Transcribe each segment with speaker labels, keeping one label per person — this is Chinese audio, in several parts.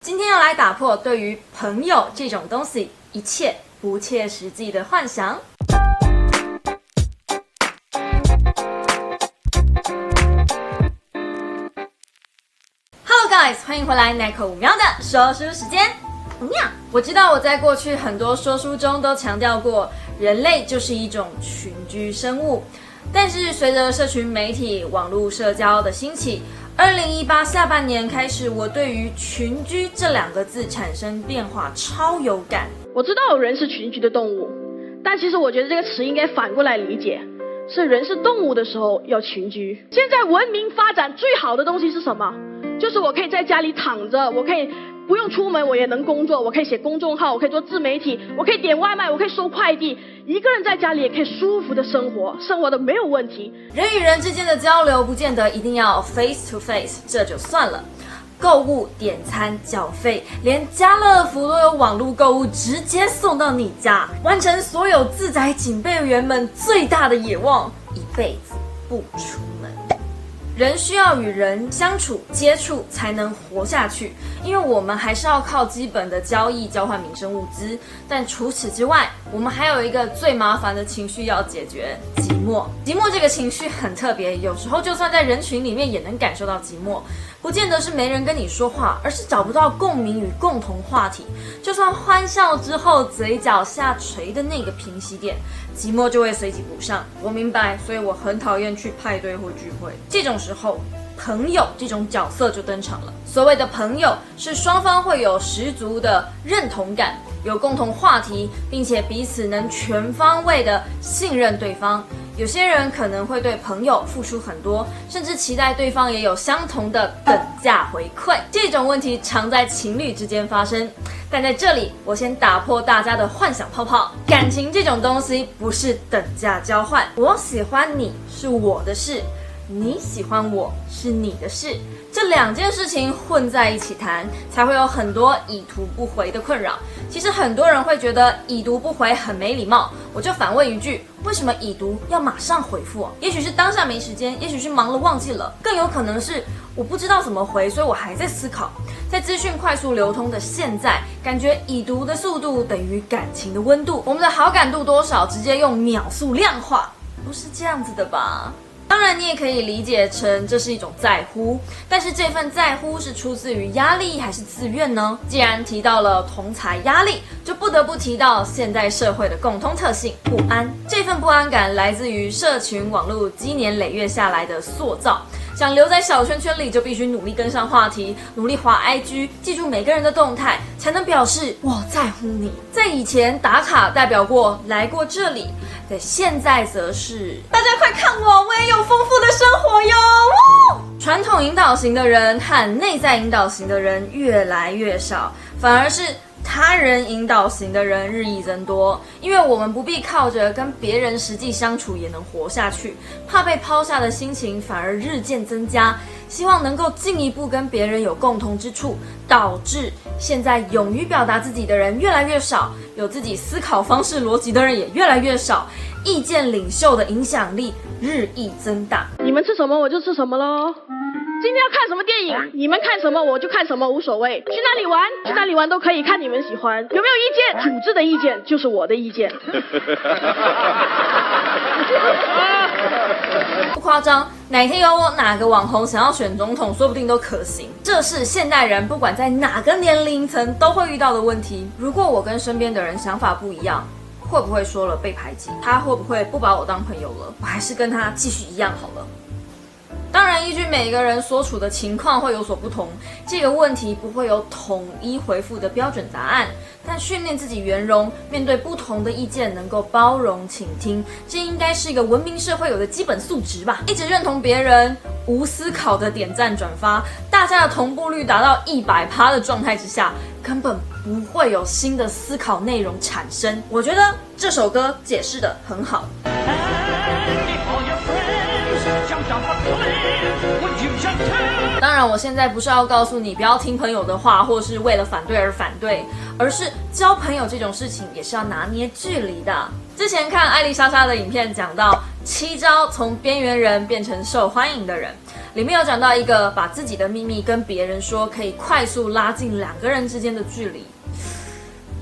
Speaker 1: 今天要来打破对于朋友这种东西一切不切实际的幻想。Hello guys， 欢迎回来 Nico 5秒的说书时间。我知道我在过去很多说书中都强调过，人类就是一种群居生物。但是随着社群媒体、网络社交的兴起，2018下半年开始，我对于群居这2个字产生变化超有感。
Speaker 2: 我知道人是群居的动物，但其实我觉得这个词应该反过来理解，是人是动物的时候要群居。现在文明发展最好的东西是什么？就是我可以在家里躺着，我可以不用出门，我也能工作，我可以写公众号，我可以做自媒体，我可以点外卖，我可以收快递，一个人在家里也可以舒服的生活的没有问题。
Speaker 1: 人与人之间的交流不见得一定要 face to face， 这就算了。购物、点餐、缴费，连家乐福都有网络购物直接送到你家，完成所有自宅警备员们最大的野望，一辈子不出门。人需要与人相处、接触才能活下去，因为我们还是要靠基本的交易交换民生物资。但除此之外，我们还有一个最麻烦的情绪要解决——寂寞。寂寞这个情绪很特别，有时候就算在人群里面也能感受到寂寞。不见得是没人跟你说话，而是找不到共鸣与共同话题。就算欢笑之后嘴角下垂的那个平息点，寂寞就会随即补上。我明白，所以我很讨厌去派对或聚会。这种时候，朋友这种角色就登场了。所谓的朋友，是双方会有十足的认同感，有共同话题，并且彼此能全方位的信任对方。有些人可能会对朋友付出很多，甚至期待对方也有相同的等价回馈。这种问题常在情侣之间发生，但在这里我先打破大家的幻想泡泡。感情这种东西不是等价交换，我喜欢你是我的事，你喜欢我是你的事，这2件事情混在一起谈，才会有很多已读不回的困扰。其实很多人会觉得已读不回很没礼貌，我就反问一句，为什么已读要马上回复？也许是当下没时间，也许是忙了忘记了，更有可能是我不知道怎么回，所以我还在思考。在资讯快速流通的现在，感觉已读的速度等于感情的温度，我们的好感度多少直接用秒数量化，不是这样子的吧？当然，你也可以理解成这是一种在乎，但是这份在乎是出自于压力还是自愿呢？既然提到了同侪压力，就不得不提到现代社会的共通特性——不安。这份不安感来自于社群网络积年累月下来的塑造。想留在小圈圈里，就必须努力跟上话题，努力滑 IG， 记住每个人的动态，才能表示我在乎你。在以前，打卡代表过来过这里，在现在则是大家快看我也有丰富的生活哟！传统引导型的人和内在引导型的人越来越少，反而是他人引导型的人日益增多，因为我们不必靠着跟别人实际相处也能活下去，怕被抛下的心情反而日渐增加，希望能够进一步跟别人有共同之处，导致现在勇于表达自己的人越来越少，有自己思考方式逻辑的人也越来越少，意见领袖的影响力日益增大。
Speaker 2: 你们吃什么我就吃什么咯。今天要看什么电影，你们看什么我就看什么，无所谓。去哪里玩，去哪里玩都可以，看你们喜欢。有没有意见？组织的意见就是我的意见。
Speaker 1: 不夸张，哪天有我哪个网红想要选总统，说不定都可行。这是现代人不管在哪个年龄层都会遇到的问题。如果我跟身边的人想法不一样，会不会说了被排挤？他会不会不把我当朋友了？我还是跟他继续一样好了。当然，依据每个人所处的情况会有所不同，这个问题不会有统一回复的标准答案。但训练自己圆融，面对不同的意见能够包容倾听，这应该是一个文明社会有的基本素质吧。一直认同别人，无思考的点赞转发，大家的同步率达到100%的状态之下，根本不会有新的思考内容产生。我觉得这首歌解释得很好。当然，我现在不是要告诉你不要听朋友的话，或是为了反对而反对，而是交朋友这种事情也是要拿捏距离的。之前看艾丽莎莎的影片讲到7招从边缘人变成受欢迎的人，里面有讲到一个把自己的秘密跟别人说，可以快速拉近两个人之间的距离，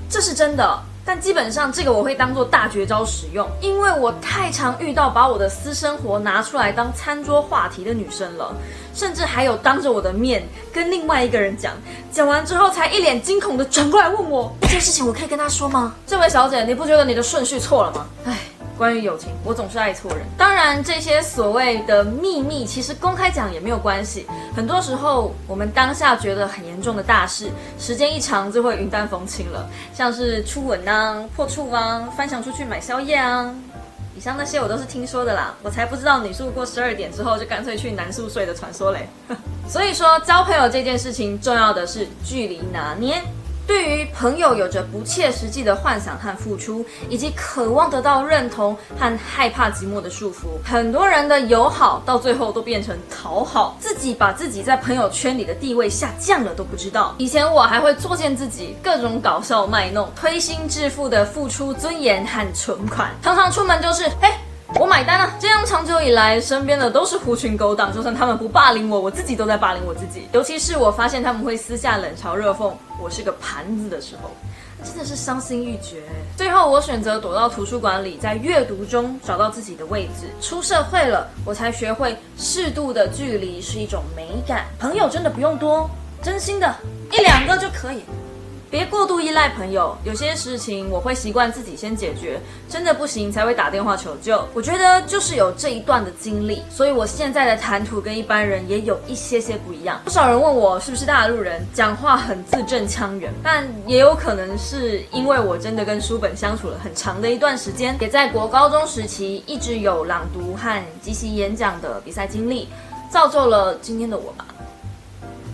Speaker 1: 这是真的。但基本上这个我会当做大绝招使用，因为我太常遇到把我的私生活拿出来当餐桌话题的女生了，甚至还有当着我的面跟另外一个人讲，讲完之后才一脸惊恐的转过来问我，这件事情我可以跟他说吗？这位小姐，你不觉得你的顺序错了吗？唉，关于友情，我总是爱错人。当然，这些所谓的秘密，其实公开讲也没有关系。很多时候，我们当下觉得很严重的大事，时间一长就会云淡风轻了。像是初吻啊、破处啊、翻墙出去买宵夜啊，以上那些我都是听说的啦。我才不知道女宿过12点之后就干脆去男宿睡的传说嘞。所以说，交朋友这件事情，重要的是距离拿捏。对于朋友有着不切实际的幻想和付出，以及渴望得到认同和害怕寂寞的束缚，很多人的友好到最后都变成讨好，自己把自己在朋友圈里的地位下降了都不知道。以前我还会作践自己，各种搞笑卖弄，推心置腹的付出尊严和存款，常常出门就是我买单啊！这样长久以来，身边的都是狐群狗党，就算他们不霸凌我，我自己都在霸凌我自己。尤其是我发现他们会私下冷嘲热讽我是个盘子的时候，真的是伤心欲绝。最后我选择躲到图书馆里，在阅读中找到自己的位置。出社会了，我才学会适度的距离是一种美感。朋友真的不用多，真心的1、2个就可以。别过度依赖朋友，有些事情我会习惯自己先解决，真的不行才会打电话求救。我觉得就是有这一段的经历，所以我现在的谈吐跟一般人也有一些不一样。不少人问我是不是大陆人，讲话很字正腔圆，但也有可能是因为我真的跟书本相处了很长的一段时间，也在国高中时期一直有朗读和即席演讲的比赛经历，造就了今天的我吧。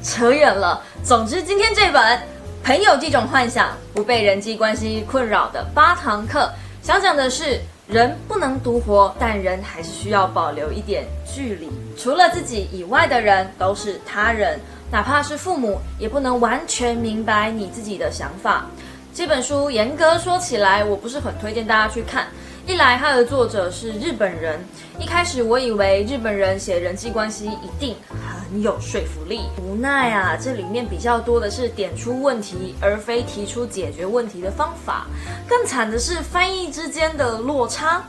Speaker 1: 扯远了，总之今天这本朋友这种幻想，不被人际关系困扰的8堂课，想讲的是人不能独活，但人还是需要保留一点距离。除了自己以外的人都是他人，哪怕是父母，也不能完全明白你自己的想法。这本书严格说起来，我不是很推荐大家去看。一来，它的作者是日本人，一开始我以为日本人写人际关系一定很有说服力，无奈啊，这里面比较多的是点出问题，而非提出解决问题的方法。更惨的是翻译之间的落差。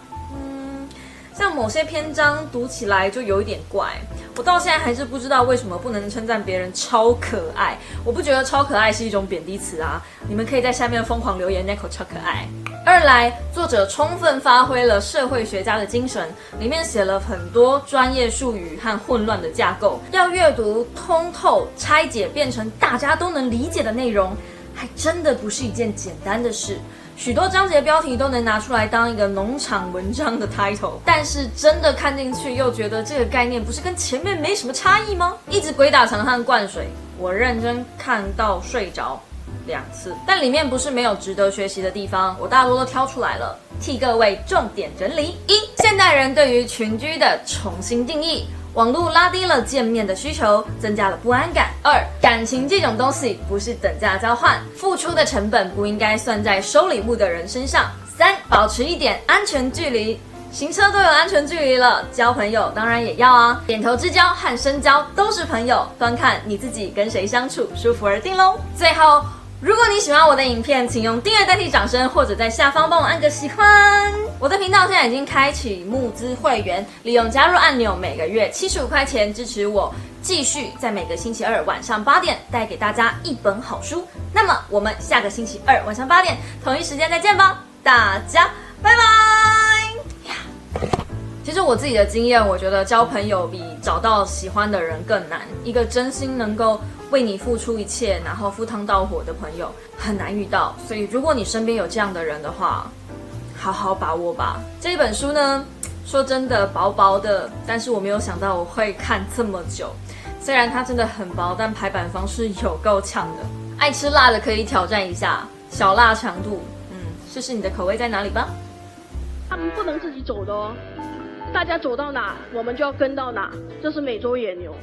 Speaker 1: 像某些篇章读起来就有一点怪，我到现在还是不知道为什么不能称赞别人超可爱。我不觉得超可爱是一种贬低词啊，你们可以在下面疯狂留言那口超可爱。二来，作者充分发挥了社会学家的精神，里面写了很多专业术语和混乱的架构，要阅读通透、拆解变成大家都能理解的内容，还真的不是一件简单的事。许多章节标题都能拿出来当一个农场文章的 title， 但是真的看进去又觉得这个概念不是跟前面没什么差异吗？一直鬼打墙和灌水，我认真看到睡着2次，但里面不是没有值得学习的地方，我大多都挑出来了，替各位重点整理。1、现代人对于群居的重新定义。网络拉低了见面的需求，增加了不安感。2、感情这种东西不是等价交换，付出的成本不应该算在收礼物的人身上。3、保持一点安全距离，行车都有安全距离了，交朋友当然也要啊。点头之交和深交都是朋友，端看你自己跟谁相处舒服而定咯。最后，如果你喜欢我的影片，请用订阅代替掌声，或者在下方帮我按个喜欢。我的频道现在已经开启募资会员，利用加入按钮，每个月75块钱支持我，继续在每个星期二晚上8点带给大家一本好书。那么我们下个星期二晚上8点同一时间再见吧，大家拜拜。其实我自己的经验，我觉得交朋友比找到喜欢的人更难。一个真心能够为你付出一切，然后赴汤蹈火的朋友很难遇到。所以如果你身边有这样的人的话，好好把握吧。这一本书呢，说真的薄薄的，但是我没有想到我会看这么久。虽然它真的很薄，但排版方式有够强的。爱吃辣的可以挑战一下，小辣强度，试试你的口味在哪里吧。
Speaker 2: 他们不能自己走的哦，大家走到哪，我们就要跟到哪，这是美洲野牛。